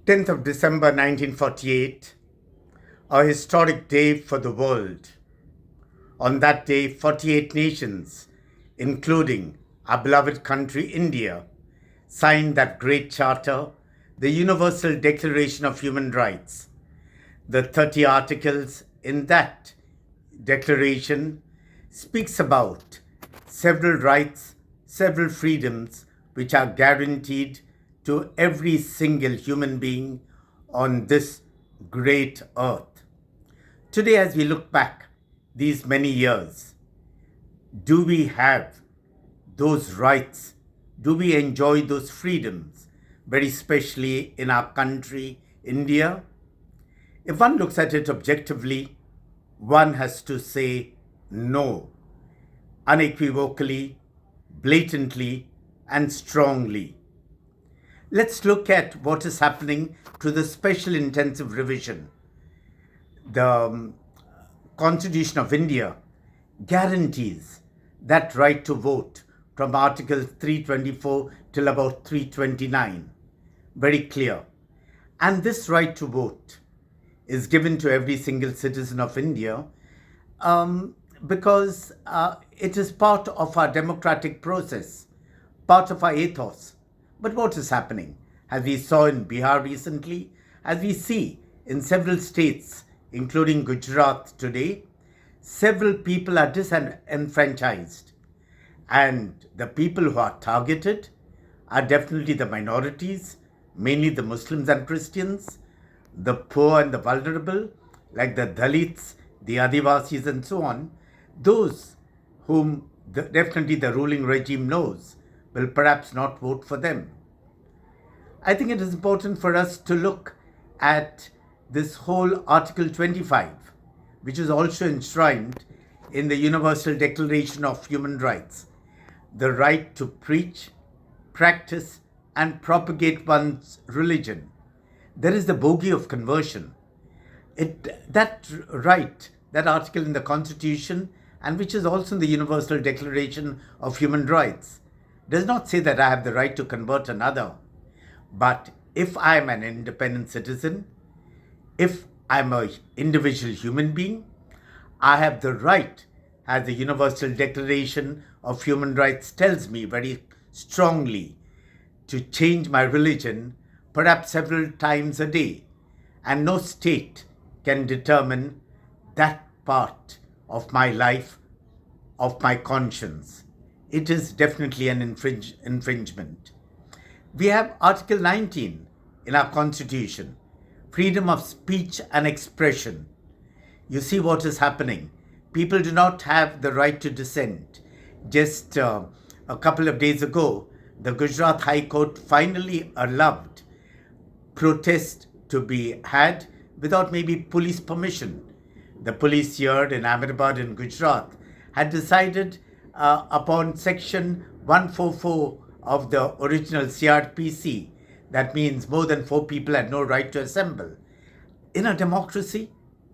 10th of December 1948, a historic day for the world. On that day, 48 nations, including our beloved country India, signed that great charter, the Universal Declaration of Human Rights. The 30 articles in that declaration speaks about several rights, several freedoms which are guaranteed to every single human being on this great earth. Today, as we look back these many years, do we have those rights? Do we enjoy those freedoms, very especially in our country, India? If one looks at it objectively, one has to say no, unequivocally, blatantly, and strongly. Let's look at what is happening to the Special Intensive Revision. The Constitution of India guarantees that right to vote from Article 324 till about 329. Very clear. And this right to vote is given to every single citizen of India because it is part of our democratic process, part of our ethos. But what is happening? As we saw in Bihar recently, as we see in several states, including Gujarat today, several people are disenfranchised. And the people who are targeted are definitely the minorities, mainly the Muslims and Christians, the poor and the vulnerable, like the Dalits, the Adivasis, and so on. Those whom definitely the ruling regime knows will perhaps not vote for them. I think it is important for us to look at this whole Article 25, which is also enshrined in the Universal Declaration of Human Rights, the right to preach, practice, and propagate one's religion. There is the bogey of conversion. That right, that article in the Constitution, and which is also in the Universal Declaration of Human Rights, does not say that I have the right to convert another. But if I am an independent citizen, if I'm an individual human being, I have the right, as the Universal Declaration of Human Rights tells me very strongly, to change my religion perhaps several times a day. And no state can determine that part of my life, of my conscience. It is definitely an infringement. We have Article 19 in our Constitution, freedom of speech and expression. You see what is happening. People do not have the right to dissent. Just a couple of days ago, the Gujarat High Court finally allowed protest to be had without maybe police permission. The police here in Ahmedabad in Gujarat had decided upon section 144 of the original CRPC. That means more than 4 people had no right to assemble. In a democracy,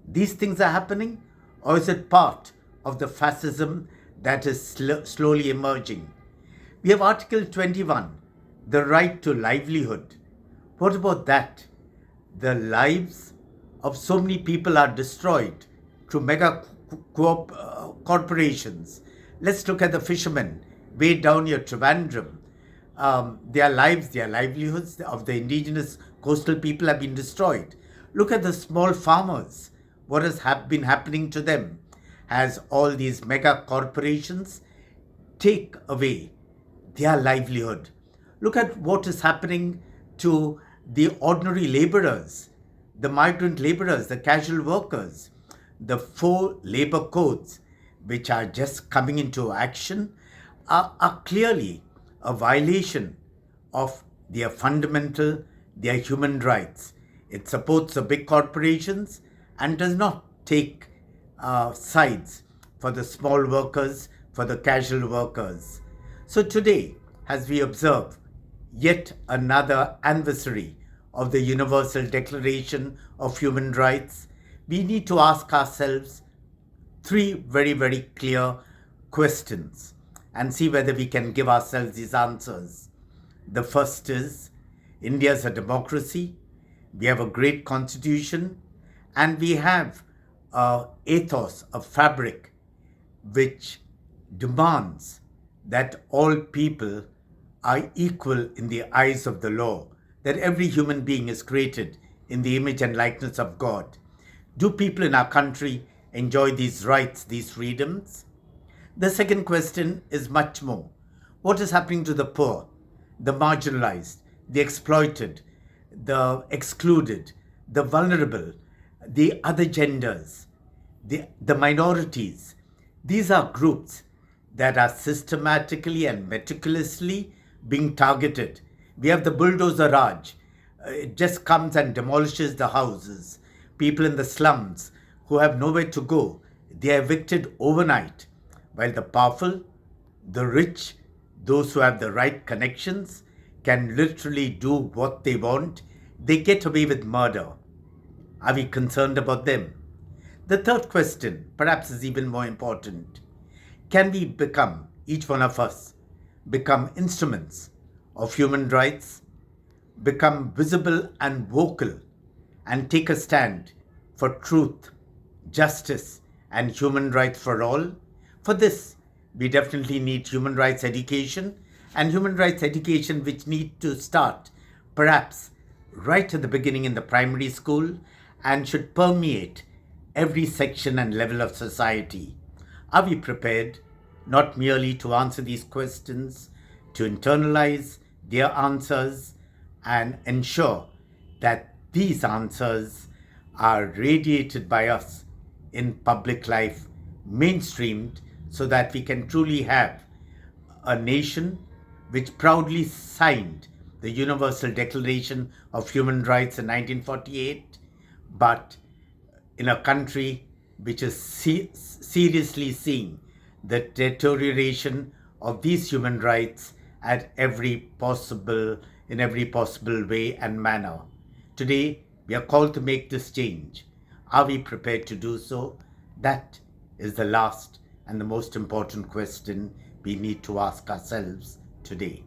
these things are happening, or is it part of the fascism that is slowly emerging? We have Article 21, the right to livelihood. What about that? The lives of so many people are destroyed through mega corporations. Let's look at the fishermen way down here, Trivandrum. Their lives, their livelihoods of the indigenous coastal people have been destroyed. Look at the small farmers. What has been happening to them as all these mega corporations take away their livelihood. Look at what is happening to the ordinary laborers, the migrant laborers, the casual workers. The 4 labor codes which are just coming into action are clearly a violation of their fundamental, their human rights. It supports the big corporations and does not take sides for the small workers, for the casual workers. So today, as we observe yet another anniversary of the Universal Declaration of Human Rights, we need to ask ourselves 3 very, very clear questions and see whether we can give ourselves these answers. The first is, India is a democracy. We have a great constitution, and we have a ethos, a fabric, which demands that all people are equal in the eyes of the law, that every human being is created in the image and likeness of God. Do people in our country enjoy these rights, these freedoms? The second question is much more. What is happening to the poor, the marginalized, the exploited, the excluded, the vulnerable, the other genders, the minorities? These are groups that are systematically and meticulously being targeted. We have the bulldozer Raj. It just comes and demolishes the houses. People in the slums who have nowhere to go, they are evicted overnight, while the powerful, the rich, those who have the right connections can literally do what they want. They get away with murder. Are we concerned about them? The third question, perhaps, is even more important. Can we become, each one of us, become instruments of human rights, become visible and vocal, and take a stand for truth, justice, and human rights for all? For this, we definitely need human rights education, and human rights education which need to start perhaps right at the beginning in the primary school and should permeate every section and level of society. Are we prepared not merely to answer these questions, to internalize their answers and ensure that these answers are radiated by us in public life, mainstreamed, so that we can truly have a nation which proudly signed the Universal Declaration of Human Rights in 1948, but in a country which is seriously seeing the deterioration of these human rights in every possible way and manner. Today, we are called to make this change. Are we prepared to do so? That is the last and the most important question we need to ask ourselves today.